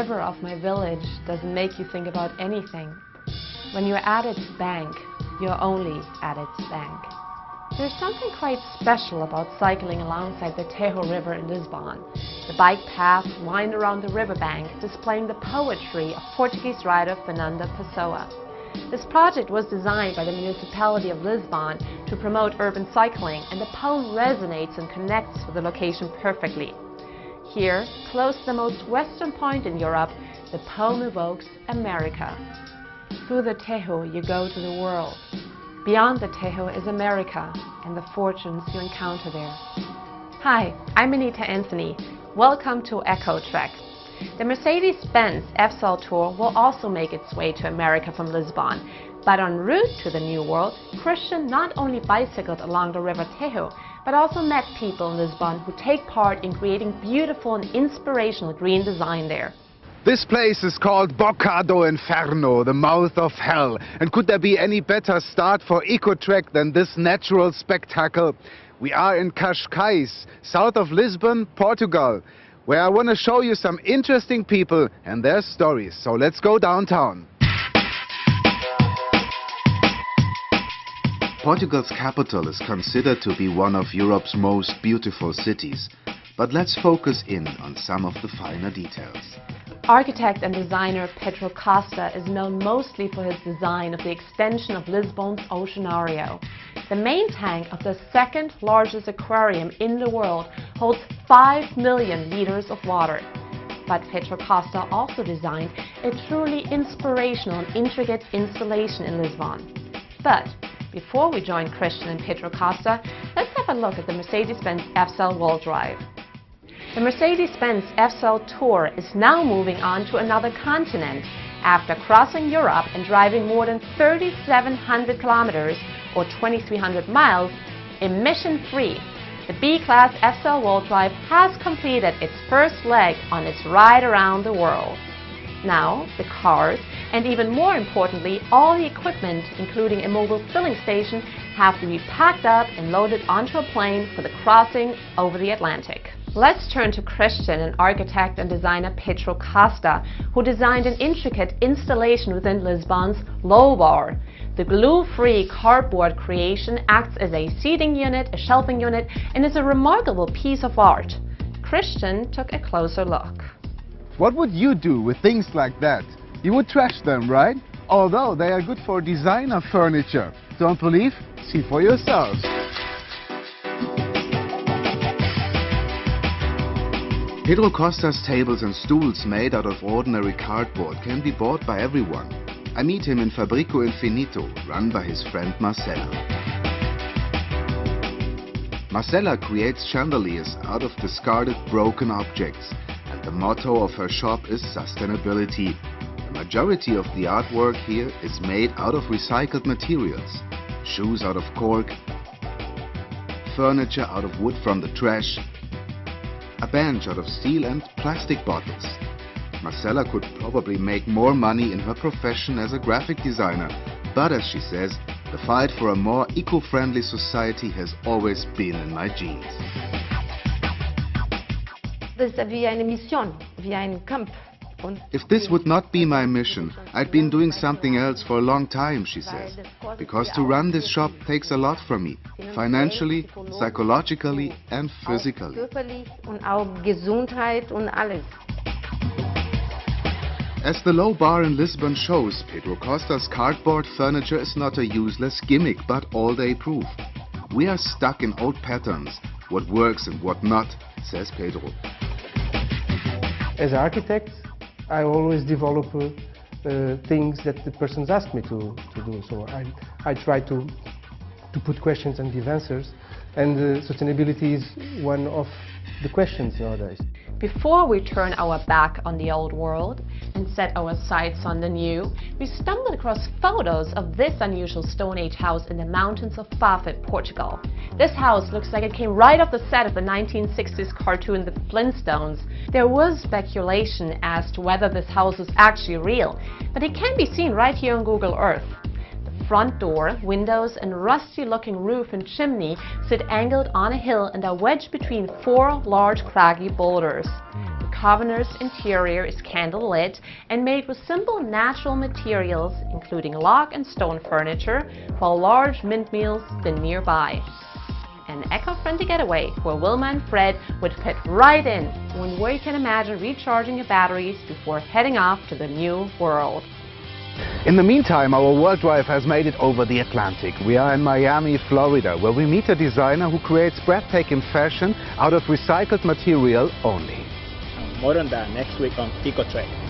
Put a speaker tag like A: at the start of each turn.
A: river of my village doesn't make you think about anything. When you're at its bank, you're only at its bank. There's something quite special about cycling alongside the Tejo River in Lisbon. The bike paths wind around the riverbank, displaying the poetry of Portuguese writer Fernando Pessoa. This project was designed by the municipality of Lisbon to promote urban cycling, and the poem resonates and connects with the location perfectly. Here, close to the most western point in Europe, the poem evokes America. Through the Tejo you go to the world. Beyond the Tejo is America and the fortunes you encounter there. Hi, I'm Anita Anthony. Welcome to Ecotrek. The Mercedes-Benz F-Cell Tour will also make its way to America from Lisbon. But en route to the New World, Christian not only bicycled along the River Tejo, but also met people in Lisbon who take part in creating beautiful and inspirational green design there.
B: This place is called Boca do Inferno, the mouth of hell. And could there be any better start for Ecotrek than this natural spectacle? We are in Cascais, south of Lisbon, Portugal, where I want to show you some interesting people and their stories. So let's go downtown. Portugal's capital is considered to be one of Europe's most beautiful cities. But let's focus in on some of the finer details.
A: Architect and designer Pedro Costa is known mostly for his design of the extension of Lisbon's Oceanario. The main tank of the second largest aquarium in the world holds 5 million liters of water. But Pedro Costa also designed a truly inspirational and intricate installation in Lisbon. But before we join Christian and Pedro Costa, let's have a look at the Mercedes-Benz F-Cell wall drive. The Mercedes-Benz F-Cell Tour is now moving on to another continent after crossing Europe and driving more than 3,700 kilometers or 2,300 miles emission-free. The B-Class F-Cell wall drive has completed its first leg on its ride around the world. Now, the cars, and even more importantly, all the equipment, including a mobile filling station, have to be packed up and loaded onto a plane for the crossing over the Atlantic. Let's turn to Christian and architect and designer Pedro Costa, who designed an intricate installation within Lisbon's low bar. The glue-free cardboard creation acts as a seating unit, a shelving unit, and is a remarkable piece of art. Christian took a closer look.
B: What would you do with things like that? You would trash them, right? Although they are good for designer furniture. Don't believe? See for yourselves. Pedro Costa's tables and stools made out of ordinary cardboard can be bought by everyone. I meet him in Fabrico Infinito, run by his friend Marcela. Marcela creates chandeliers out of discarded broken objects, and the motto of her shop is sustainability. The majority of the artwork here is made out of recycled materials. Shoes out of cork, furniture out of wood from the trash, a bench out of steel and plastic bottles. Marcela could probably make more money in her profession as a graphic designer, but as she says, the fight for a more eco-friendly society has always been in my genes. If this would not be my mission, I'd been doing something else for a long time, she says. Because to run this shop takes a lot from me, financially, psychologically and physically. As the low bar in Lisbon shows, Pedro Costa's cardboard furniture is not a useless gimmick, but all-day proof. We are stuck in old patterns, what works and what not, says Pedro.
C: As an architect, I always develop things that the persons ask me to do. So I try to put questions and give answers, and sustainability is one of the questions nowadays.
A: Before we turn our back on the old world and set our sights on the new, we stumbled across photos of this unusual Stone Age house in the mountains of Fafit, Portugal. This house looks like it came right off the set of the 1960s cartoon The Flintstones. There was speculation as to whether this house was actually real, but it can be seen right here on Google Earth. The front door, windows and rusty-looking roof and chimney sit angled on a hill and are wedged between 4 large craggy boulders. The Taverner's interior is candle-lit and made with simple natural materials, including log and stone furniture, while large windmills spin nearby. An eco-friendly getaway where Wilma and Fred would fit right in when we can imagine recharging your batteries before heading off to the new world.
B: In the meantime, our world drive has made it over the Atlantic. We are in Miami, Florida, where we meet a designer who creates breathtaking fashion out of recycled material only.
D: More on that next week on Ecotrek.